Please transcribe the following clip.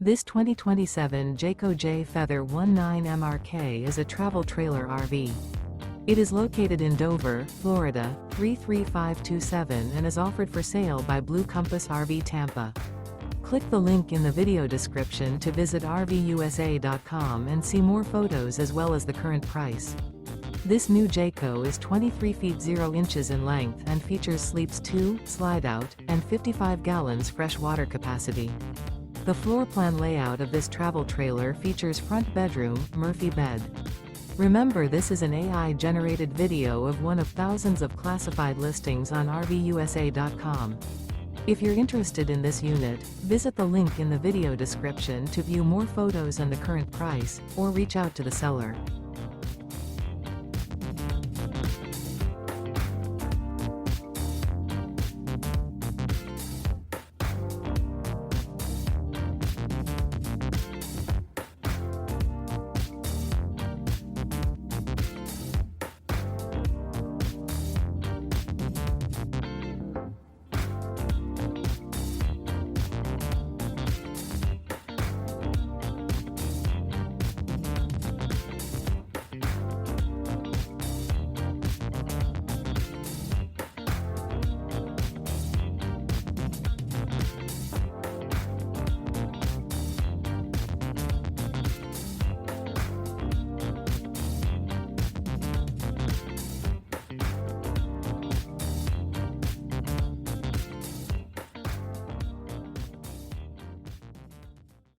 This 2027 Jayco Jay Feather 19MRK is a travel trailer RV. It is located in Dover, Florida, 33527 and is offered for sale by Blue Compass RV Tampa. Click the link in the video description to visit RVUSA.com and see more photos as well as the current price. This new Jayco is 23 feet 0 inches in length and features sleeps 2, slide-out, and 55 gallons fresh water capacity. The floor plan layout of this travel trailer features front bedroom, Murphy bed. Remember, this is an AI-generated video of one of thousands of classified listings on RVUSA.com. If you're interested in this unit, visit the link in the video description to view more photos and the current price, or reach out to the seller.